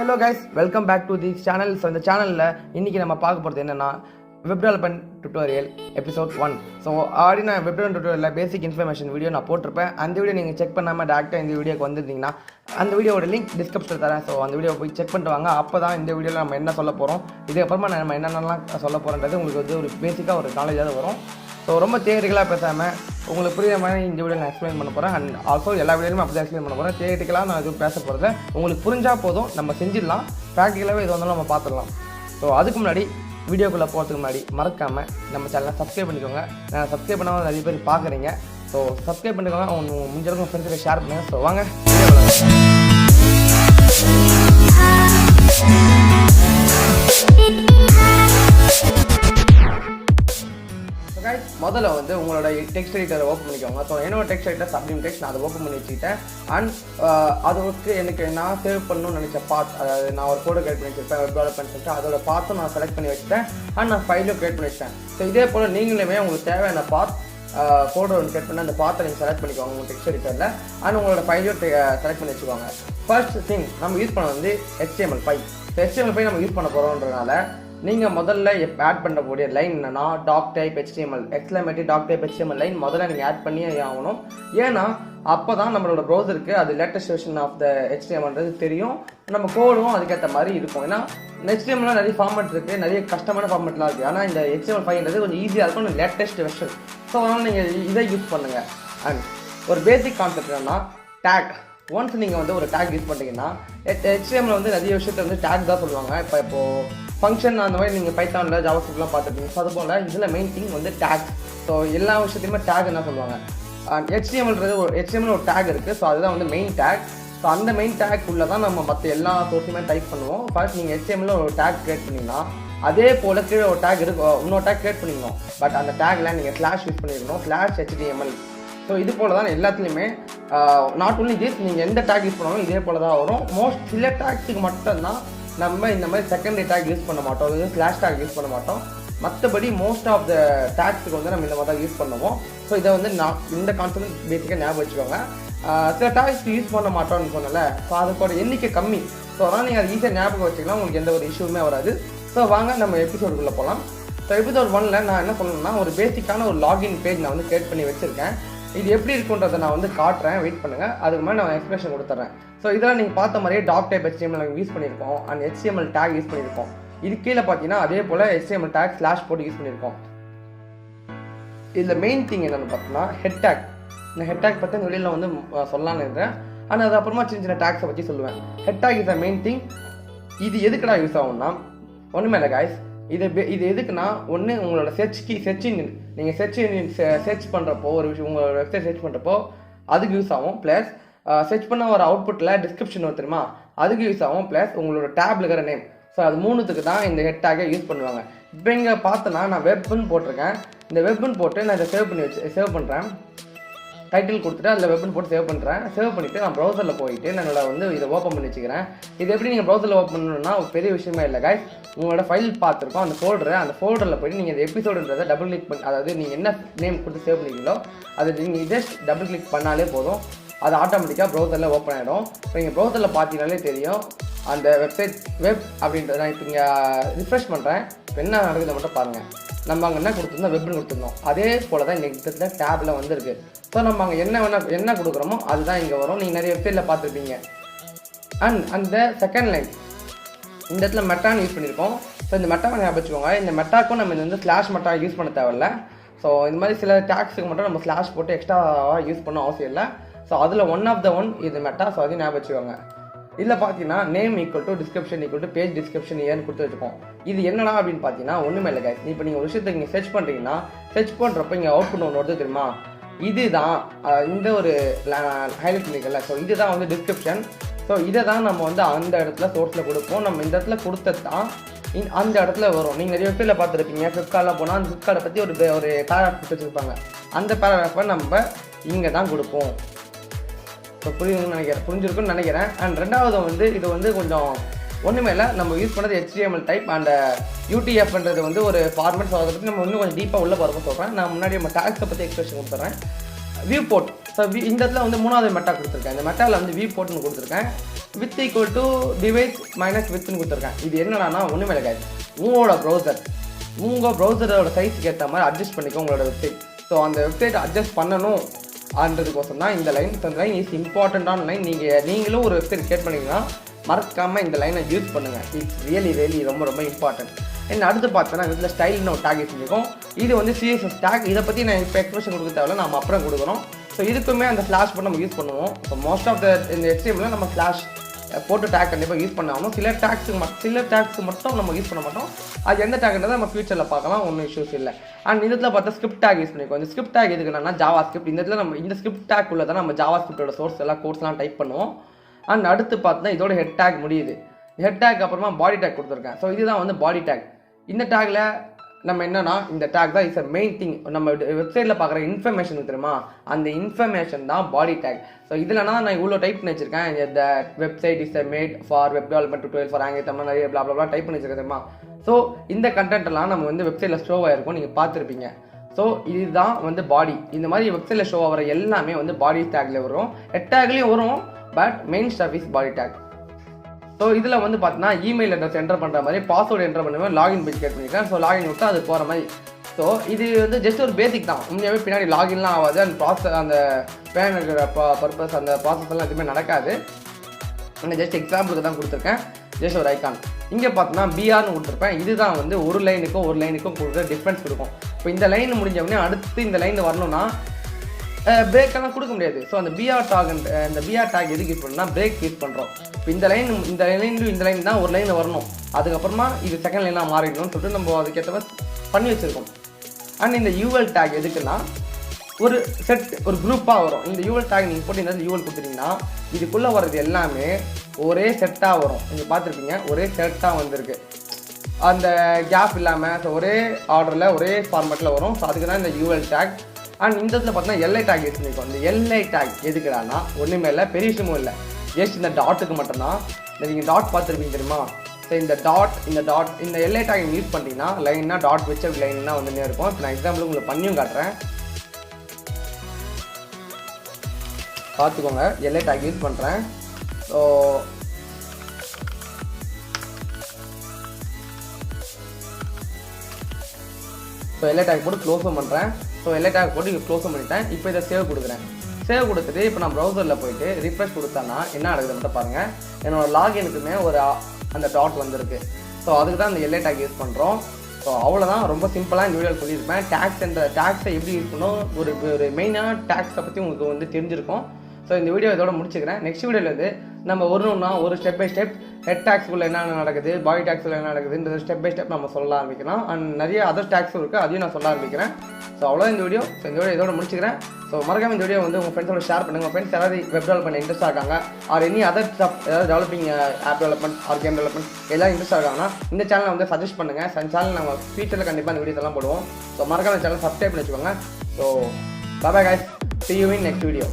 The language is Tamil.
hello guys, welcome back to this channel. So இந்த சேனலில் இன்றைக்கி நம்ம பார்க்க போகிறது என்னென்னா web development tutorial episode 1. So already நான் வெப் டெவலப்மெண்ட் டுட்டோரியலில் பேசிக் இன்ஃபர்மேஷன் வீடியோ நான் போட்டிருப்பேன். அந்த வீடியோ நீங்கள் செக் பண்ணாமல் டேரெக்டாக இந்த வீடியோக்கு வந்துருந்தீங்கன்னா அந்த வீடியோட லிங்க் டிஸ்கிரிப்ஷனில் தரேன். ஸோ அந்த வீடியோ போய் செக் பண்ணிட்டு வாங்க. அப்போ தான் இந்த வீடியோவில் நம்ம என்ன சொல்ல போகிறோம், இதுக்கப்புறமா நம்ம என்னென்னலாம் சொல்ல போகிறோன்றது உங்களுக்கு வந்து ஒரு பேசிக்காக ஒரு நாலேஜாக வரும். ஸோ ரொம்ப தியரிக்கலாக பேசாமல் உங்களுக்கு புரியுற மாதிரி இந்த வீடியோ நான் எக்ஸ்பிளைன் பண்ண போகிறேன். அண்ட் ஆல்சோ எல்லா வீடியோலையும் அப்படி தான் எக்ஸ்பிளைன் பண்ண போகிறேன். தியரிட்டிக்கலாக நான் எதுவும் பேச போகிறத உங்களுக்கு புரிஞ்சால் போதும், நம்ம செஞ்சிடலாம். ப்ராக்டிக்கலாகவே இது வந்தாலும் நம்ம பார்த்துடலாம். ஸோ அதுக்கு முன்னாடி வீடியோக்குள்ளே போகிறதுக்கு முன்னாடி மறக்காமல் நம்ம சேனலை சப்ஸ்கிரைப் பண்ணிக்கோங்க. நான் சப்ஸ்கிரைப் பண்ணாமல் நிறைய பேர் பார்க்குறீங்க. ஸோ சப்ஸ்கிரைப் பண்ணிக்கோங்க, அவங்க முடிஞ்சிருக்கும் ஃப்ரெண்ட்ஸுக்கு ஷேர் பண்ணுங்கள். ஸோ வாங்க முதல்ல வந்து உங்களோட டெக்ஸ்ட் எடிட்டரை ஓப்பன் பண்ணிக்கோங்க. ஸோ என்னோட டெக்ஸ்ட் எடிட்டர் சப்ளிம் டெக்ஸ்ட் நான் அதை ஓப்பன் பண்ணி வச்சுக்கிட்டேன். அண்ட் அதுக்கு எனக்கு நான் சேவ் பண்ணணும்னு நினச்ச பார்ட், அதாவது நான் ஒரு கோடை கிரியேட் பண்ணி வச்சுருப்பேன், வெப் டெவலப்மெண்ட் சொல்லிட்டு அதோட பார்த்தும் நான் செலக்ட் பண்ணி வச்சுட்டேன். அண்ட் நான் ஃபைலும் கிரியேட் பண்ணி வச்சிட்டேன். ஸோ இதே போல் நீங்களுமே உங்களுக்கு தேவையான பார்ட் கோடை ஒன்று கிரியேட் பண்ணி அந்த பார்த்தை நீங்கள் செலக்ட் பண்ணிக்கோங்க உங்கள் டெக்ஸ்ட் எடிட்டரில். அண்ட் உங்களோட ஃபைலையும் செலக்ட் பண்ணி வச்சுக்கோங்க. ஃபர்ஸ்ட் திங் நம்ம யூஸ் பண்ண வந்து HTML5. ஸோ HTML5 நம்ம யூஸ் பண்ண போகிறோன்றதுனால நீங்கள் முதல்ல ஆட் பண்ணக்கூடிய லைன் என்னன்னா doc type HTML exclamatory doc type HTML line முதல்ல நீங்கள் ஆட் பண்ணியே ஆகணும். ஏன்னா அப்போ தான் நம்மளோட ப்ரௌசருக்கு அது லேட்டஸ்ட் வெர்ஷன் ஆஃப் த HTMLன்றது தெரியும், நம்ம கோடும் அதுக்கேற்ற மாதிரி இருக்கும். ஏன்னா HTML நிறைய ஃபார்மேட் இருக்குது, நிறைய கஷ்டமான ஃபார்மேட்லாம் இருக்குது. ஆனால் இந்த HTML5ன்றது கொஞ்சம் ஈஸியாக இருக்கும், லேட்டஸ்ட் வெர்ஷன். ஸோ அதனால் நீங்கள் இதை யூஸ் பண்ணுங்கள். அண்ட் ஒரு பேசிக் கான்செப்ட் என்னன்னா டேக். ஒன்ஸ் நீங்கள் வந்து ஒரு டேக் யூஸ் பண்ணிட்டீங்கன்னா HTML வந்து நிறைய விஷயத்தை வந்து டேக் தான் சொல்லுவாங்க. இப்போது ஃபங்க்ஷன் அந்த மாதிரி நீங்கள் பைத்தானில் ஜாவாஸ்கிரிப்ட்லாம் பார்த்துருப்பீங்க. ஸோ அதுபோல் இதில் மெயின் திங் வந்து டேக். ஸோ எல்லா விஷயத்தையுமே டேக் என்ன சொல்லுவாங்க. HTMLன்றது HTML ஒரு டேக் இருக்குது. ஸோ அதுதான் வந்து மெயின் டேக். ஸோ அந்த மெயின் டேக் உள்ள தான் நம்ம மற்ற எல்லா சோர்ஸுமே டைப் பண்ணுவோம். ஃபர்ஸ்ட் நீங்கள் HTML ஒரு டேக் கிரியேட் பண்ணிங்கன்னா அதே போல் கீழே ஒரு டேக் இருக்கும், இன்னொரு டேக் கிரியேட் பண்ணிக்கணும். பட் அந்த டேக்கில் நீங்கள் ஸ்லாஷ் யூஸ் பண்ணியிருக்கணும், /HTML. ஸோ இது போல் தான் எல்லாத்துலேயுமே நாட் ஒன்லி திஸ், நீங்கள் எந்த டேக் யூஸ் பண்ணாலும் இதே போல் தான் வரும். மோஸ்ட் சில டேக்ஸுக்கு மட்டும்தான் நம்ம இந்த மாதிரி செகண்டரி டேக் யூஸ் பண்ண மாட்டோம், அது ஸ்லாஷ் டேக் யூஸ் பண்ண மாட்டோம். மற்றபடி மோஸ்ட் ஆஃப் த டேக்ஸுக்கு வந்து நம்ம இந்த மாதிரி தான் யூஸ் பண்ணுவோம். ஸோ இதை வந்து இந்த கான்செப்ட் பேசிக்காக ஞாபகம் வச்சுக்கோங்க. சில டேக்ஸ்க்கு யூஸ் பண்ண மாட்டோம்னு சொன்னல, ஸோ அதுக்கோட எண்ணிக்கை கம்மி. ஸோ அதனால் நீங்கள் அதை ஈஸியாக ஞாபகம் வச்சுக்கலாம், உங்களுக்கு எந்த ஒரு இஷ்யூமே வராது. ஸோ வாங்க நம்ம எபிசோடுக்குள்ளே போகலாம். ஸோ எபிசோட் 1ல் நான் என்ன சொல்லணும்னா ஒரு பேசிக்கான ஒரு லாகின் பேஜ் நான் வந்து கிரியேட் பண்ணி வச்சுருக்கேன். இது எப்படி இருக்குன்றதை நான் வந்து காட்டுறேன், வெயிட் பண்ணுங்கள். அதுக்கு மேலே நான் எக்ஸ்பிளேஷன் கொடுத்துட்றேன். ஸோ இதெல்லாம் நீங்கள் பார்த்த மாதிரியே டாக் டைப் HTML யூஸ் பண்ணியிருக்கோம் அண்ட் HTML டேக் யூஸ் பண்ணியிருக்கோம். இது கீழே பார்த்தீங்கன்னா அதே போல் HTML டேக் ஸ்லாஷ் போட்டு யூஸ் பண்ணியிருக்கோம். இதில் மெயின் திங் என்னென்னு பார்த்தோம்னா ஹெட் டேக். இந்த ஹெட் டேக் பற்றி வெளியில் வந்து சொல்லலான்னு இருக்கேன். ஆனால் அது அப்புறமா சின்ன சின்ன டேக்ஸை பற்றி சொல்லுவேன். Head take is the main thing. இது எதுக்குடா யூஸ் ஆகும்னா ஒன்றுமே இல்லை காய்ஸ். இது எதுக்குன்னா ஒன்று உங்களோட சர்ச் இன்ஜின் நீங்கள் சர்ச் பண்ணுறப்போ ஒரு விஷயம் உங்களோட வெப்சைட் சர்ச் பண்ணுறப்போ அதுக்கு யூஸ் ஆகும். ப்ளஸ் சர்ச் பண்ண ஒரு அவுட்புட்டில் டிஸ்கிரிப்ஷன் வரும் தெரியுமா, அதுக்கு யூஸ் ஆகும். ப்ளஸ் உங்களோட டேப்ல இருக்கிற நேம். ஸோ அது மூணுத்துக்கு தான் இந்த ஹெட் டேக்கை யூஸ் பண்ணுவாங்க. இப்போ இங்கே பார்த்தோன்னா நான் வெப்னு போட்டிருக்கேன். இந்த வெப்னு போட்டு நான் இதை சேவ் பண்ணுறேன். டைட்டில் கொடுத்துட்டு அதில் வெப்னு போட்டு சேவ் பண்ணுறேன். சேவ் பண்ணிவிட்டு நான் ப்ரௌசரில் போயிட்டு என்னோட வந்து இதை ஓப்பன் பண்ணி வச்சுக்கிறேன். இது எப்படி நீங்கள் ப்ரௌசரில் ஓப்பன் பண்ணணும்னா ஒரு பெரிய விஷயமே இல்லை காய்ஸ். உங்களோட ஃபைல் பார்த்துருக்கோம், அந்த ஃபோல்டரில் போய்ட்டு நீங்கள் இந்த எபிசோடுன்றதை டபுள் கிளிக் பண்ணி, அதாவது நீங்கள் என்ன நேம் கொடுத்து சேவ் பண்ணிக்கிறீங்களோ அதை நீங்கள் ஜஸ்ட் டபுள் கிளிக் பண்ணாலே போதும், அது ஆட்டோமேட்டிக்காக ப்ரௌசரில் ஓப்பன் ஆகிடும். இப்போ நீங்கள் ப்ரௌசரில் பார்த்தீங்கனாலே தெரியும் அந்த வெப்சைட் வெப் அப்படின்றத. நான் இப்போ இங்கே ரிஃப்ரெஷ் பண்ணுறேன். இப்போ என்ன நடக்குது மட்டும் பாருங்கள். நம்ம அங்கே என்ன கொடுத்துருந்தோம், வெப்னு கொடுத்துருந்தோம். அதே போல் தான் இந்த இடத்துல டேப்பில் வந்துருக்கு. ஸோ நம்ம அங்கே என்ன கொடுக்குறோமோ அதுதான் இங்கே வரும். நீங்கள் நிறைய வெப்சைட்டில் பார்த்துருப்பீங்க. அண்ட் அந்த செகண்ட் லைன் இந்த இடத்துல மெட்டான்னு யூஸ் பண்ணியிருக்கோம். ஸோ இந்த மெட்டாவை ஞாபகம் வச்சுக்கோங்க. இந்த மெட்டாக்கும் நம்ம இந்த ஸ்லாஷ் மெட்டா யூஸ் பண்ண தேவையில்ல. ஸோ இந்த மாதிரி சில டேக்ஸுக்கு மட்டும் நம்ம ஸ்லாஷ் போட்டு எக்ஸ்ட்ராவாக யூஸ் பண்ண அவசியம் இல்லை. ஸோ அதில் ஒன் இது மெட்டா. ஸோ அதையும் ஞாபகம் வச்சுக்கோங்க. இதில் பார்த்தீங்கன்னா நேம் = டிஸ்கிரிப்ஷன் = பேஜ் டிஸ்கிரிப்ஷன் ஏன்னு கொடுத்து வச்சுக்கோம். இது என்னடா அப்படின்னு பார்த்தீங்கன்னா ஒன்றுமே இல்லை கைஸ். இப்போ நீங்கள் ஒரு விஷயத்தை நீங்கள் சர்ச் பண்ணுறீங்கன்னா சர்ச் பண்ணுறப்போ இங்கே அவுட்புட் ஒன்று வருது தெரியுமா, இதுதான் இந்த ஒரு ஹைலைட் பண்ணிக்கல. ஸோ இதுதான் வந்து டிஸ்கிரிப்ஷன். ஸோ இதை தான் நம்ம வந்து அந்த இடத்துல சோர்ஸில் கொடுப்போம். நம்ம இந்த இடத்துல கொடுத்தது தான் அந்த இடத்துல வரும். நீங்கள் நிறைய வெப்சைட்டில் பார்த்துருப்பீங்க, ஃப்ளிப்கார்ட்டில் போனால் அந்த ஃப்ளிப்கார்ட்டை பற்றி ஒரு பேராகிராஃப் கொடுத்து வச்சுருப்பாங்க. அந்த பேராகிராஃபை நம்ம இங்கே தான் கொடுப்போம். ஸோ புரிஞ்சிருக்குன்னு நினைக்கிறேன். அண்ட் ரெண்டாவது வந்து இது வந்து கொஞ்சம் ஒன்றுமே இல்லை, நம்ம யூஸ் பண்ணது HTML டைப் அண்ட் UTF-ன்றது வந்து ஒரு ஃபார்மேட். ஸோ அதை பற்றி நம்ம இன்னும் கொஞ்சம் டீப்பாக உள்ள போகிறப்ப சொல்கிறேன். நான் முன்னாடி நம்ம டேக்ஸை பற்றி எக்ஸ்பிரஷன் கொடுத்துட்றேன். View board. ஸோ இந்த இடத்துல வந்து மூணாவது மெட்டா கொடுத்துருக்கேன். இந்த மெட்டாவில் வந்து வியூ போர்ட்னு கொடுத்துருக்கேன். width equal to device minus widthன்னு கொடுத்துருக்கேன். இது என்னன்னா ஒன்றுமே இல்லை guys, உங்களோட ப்ரௌசரோட சைஸுக்கு ஏற்ற மாதிரி அட்ஜஸ்ட் பண்ணிக்கோ உங்களோட வெப்சைட். ஸோ அந்த வெப்சைட் அட்ஜஸ்ட் பண்ணணும் ஆன்றதுக்கோசம் தான் இந்த லைன். இந்த லைன் இஸ் இம்பார்ட்டண்ட்டான லைன். நீங்களும் ஒரு வெப்சைட் கிரியேட் பண்ணிங்கன்னா மறக்காமல் இந்த லைனை யூஸ் பண்ணுங்கள். இட்ஸ் ரியலி ரொம்ப இம்பார்ட்டன்ட். என்ன அடுத்து பார்த்தோன்னா இதில் ஸ்டைல்னு ஒரு டேக் வச்சுருக்கோம். இது வந்து CSS டேக். இதை பற்றி நான் இப்போ எக்ஸ்பிரஷன் கொடுக்க தேவையில்ல, நம்ம அப்புறம் கொடுக்குறோம். ஸோ இதுக்குமே அந்த ஸ்லாஷ் பண்ணி நம்ம யூஸ் பண்ணுவோம். ஸோ மோஸ்ட் ஆஃப் இந்த HTML நம்ம ஸ்லாஷ் போட்டு டேக் கண்டிப்பாக யூஸ் பண்ணாலும் சில டேக்ஸுக்கு மட்டும் நம்ம யூஸ் பண்ண மாட்டோம். அது எந்த டேக்ன்றதை நம்ம ஃபியூச்சரில் பார்க்கலாம், ஒன்றும் இஷ்யூஸ் இல்லை. அண்ட் இந்த இடத்துல பார்த்தா ஸ்கிரிப்ட் டேக் யூஸ் பண்ணிக்கோ. இந்த ஸ்கிரிப்ட் டேக் எதுக்குன்னா ஜாவா ஸ்கிரிப்ட். இந்த இடத்துல நம்ம இந்த ஸ்கிரிப்ட் டேக் உள்ள தான் நம்ம ஜாவா ஸ்கிரிப்டோட சோர்ஸ் எல்லாம் கோர்ஸ்லாம் டைப் பண்ணுவோம். அண்ட் அடுத்து பார்த்தா இதோட ஹெட் டேக் முடியுது. ஹெட் டேக் அப்புறமா பாடி டேக் கொடுத்துருக்கேன். ஸோ இதுதான் வந்து பாடி டேக். இந்த டேக்கில் நம்ம என்னன்னா இந்த டேக் தான் இஸ் அ மெயின் திங். நம்ம வெப்சைட்டில் பார்க்குற இன்ஃபர்மேஷன் தெரியுமா, அந்த இன்ஃபர்மேஷன் தான் பாடி டேக். ஸோ இதில்னா நான் இவ்வளோ டைப் பண்ணி வச்சிருக்கேன். இந்த website is made for web development tutorial for ஆங்கில தமிழ் நிறைய blah டைப் பண்ணி வச்சிருக்கேன் தெரியுமா. ஸோ இந்த கண்டென்ட் எல்லாம் நம்ம வந்து வெப்சைட்டில் ஷோ ஆகிருக்கும், நீங்கள் பார்த்துருப்பீங்க. ஸோ இதுதான் வந்து பாடி. இந்த மாதிரி வெப்சைட்டில் ஷோ ஆகிற எல்லாமே வந்து பாடி டேக்ல வரும். ஹெட் டேக்லேயும் வரும், but main stuff is body take. So இதில் வந்து பார்த்தீங்கன்னா இமெயில் அட்ரஸ் என்டர் பண்ணுற மாதிரி, பாஸ்வேர்டு என்டர் பண்ணுவேன், லாகின் பேஜ் கிரியேட் பண்ணியிருக்கேன். ஸோ லாகின் விட்டு அது போகிற மாதிரி. ஸோ இது வந்து ஜஸ்ட் ஒரு பேசிக் தான், உண்மையாகவே பின்னாடி லாகின்லாம் ஆகாது. அந்த ப்ராசஸ் அந்த பேன் இருக்கிற பர்பஸ் அந்த ப்ராசஸ் எல்லாம் எதுவுமே நடக்காது. நான் ஜஸ்ட் எக்ஸாம்பிளுக்கு தான் கொடுத்துருக்கேன், ஜஸ்ட் ஒரு ஐக்கான். இங்கே பார்த்தோன்னா பிஆர்னு கொடுத்துருப்பேன். இதுதான் வந்து ஒரு லைனுக்கும் கொடுக்குற டிஃப்ரென்ஸ் கொடுக்கும். இப்போ இந்த லைன் முடிஞ்சவொடனே அடுத்து இந்த லைன் வரணும்னா பிரேக்கெல்லாம் கொடுக்க முடியாது. ஸோ அந்த பிஆர் டேக் எதுக்கு யூஸ் பண்ணால் பிரேக் யூஸ் பண்ணுறோம். இப்போ இந்த லைன் தான் ஒரு லைன் வரணும், அதுக்கப்புறமா இது செகண்ட் லைனாக மாறிடணும்னு சொல்லிட்டு நம்ம அதுக்கேற்ற மாதிரி பண்ணி வச்சுருக்கோம். அண்ட் இந்த யூஎல் டேக் எதுக்குன்னா ஒரு செட் ஒரு குரூப்பாக வரும். இந்த யூஎல் டேக் நீங்கள் போட்டு இந்த யூஎல் கொடுத்துட்டிங்கன்னா இதுக்குள்ளே வர்றது எல்லாமே ஒரே செட்டாக வரும். நீங்கள் பார்த்துருப்பீங்க, ஒரே செட்டாக வந்திருக்கு, அந்த கேப் இல்லாமல். ஸோ ஒரே ஆர்டரில் ஒரே ஃபார்மேட்டில் வரும். ஸோ அதுக்கு தான் இந்த யூஎல் டேக். அண்ட் இந்த இடத்துல பார்த்தீங்கன்னா எல்ஐ டேக் யூஸ் பண்ணிக்கோ. இந்த எல்ஐ டேக் எதுக்குறான்னா ஒன்றுமே இல்லை, பெரிய விஷயமும் இல்லை, ஜஸ்ட் இந்த டாட்டுக்கு மட்டும்தான். நீங்கள் டாட் பார்த்துருப்பீங்க தெரியுமா. ஸோ இந்த எல்ஐ டேக் யூஸ் பண்ணிட்டீங்கன்னா லைன்னா டாட் வச்சு லைன்னா வந்துன்னே இருக்கும். இப்போ நான் எக்ஸாம்பிள் உங்களுக்கு பண்ணியும் காட்டுறேன், பார்த்துக்கோங்க. எல்ஐ டேக் யூஸ் பண்ணுறேன். ஸோ எல்ஐ டேக் போட்டு க்ளோஸும் பண்ணுறேன். ஸோ எல்ஐ டேக் போட்டு க்ளோஸும் பண்ணிட்டேன். இப்போ இதை சேவ் கொடுக்குறேன். சேவ் கொடுத்துட்டு இப்போ நான் ப்ரௌசரில் போயிட்டு ரிஃப்ரெஷ் கொடுத்தேன்னா என்ன நடக்குது மட்டும் பாருங்கள். என்னோட லாகினுக்குமே ஒரு அந்த டாட் வந்திருக்கு. ஸோ அதுக்கு தான் இந்த எல்ஐ டேக் யூஸ் பண்ணுறோம். ஸோ அவ்வளோதான், ரொம்ப சிம்பிளாக இந்த வீடியோவில் சொல்லியிருப்பேன். டேக்ஸை எப்படி யூஸ் பண்ணணும், ஒரு மெயினான டேக்ஸை பற்றி உங்களுக்கு வந்து தெரிஞ்சிருக்கும். ஸோ இந்த வீடியோ இதோட முடிச்சுக்கிறேன். நெக்ஸ்ட் வீடியோவில் வந்து நம்ம ஒரு ஸ்டெப் பை ஸ்டெப் ஹெட் டேக்ஸ்குள்ளே என்ன நடக்குது, பாடி டேக்ஸ்குள்ளே என்ன நடக்குதுன்றது ஸ்டெப் பை ஸ்டெப் நம்ம சொல்ல ஆரம்பிக்கலாம். அண்ட் நிறைய அதர் டேக்ஸும் இருக்குது, அதையும் நான் சொல்ல ஆரம்பிக்கிறேன். ஸோ அவ்வளோதான் இந்த வீடியோ. ஸோ இந்த வீடியோ இதோட முடிச்சுக்கிறேன். ஸோ மறக்காம இந்த வீடியோ வந்து உங்கள் ஃப்ரெண்ட்ஸோட ஷேர் பண்ணுங்கள். உங்கள் ஃப்ரெண்ட்ஸ் யாராவது வெப் டெவலப்மெண்ட் இன்ட்ரெஸ்ட் இருக்காங்க, ஆர் எனி அதர் ஸ்டப், ஏதாவது developing app development or game development எல்லாம் இன்ட்ரெஸ்ட் இருக்காங்கன்னா இந்த சேனலை வந்து சஜஸ்ட் பண்ணுங்கள். சேனல் நம்ம ஃபியூச்சரில் கண்டிப்பாக இந்த வீடியோஸ் எல்லாம் போடுவோம். ஸோ மறக்காம இந்த சேனல் சப்ஸ்கிரைப் பண்ணி வச்சுக்கோங்க. So bye guys, see you in next video.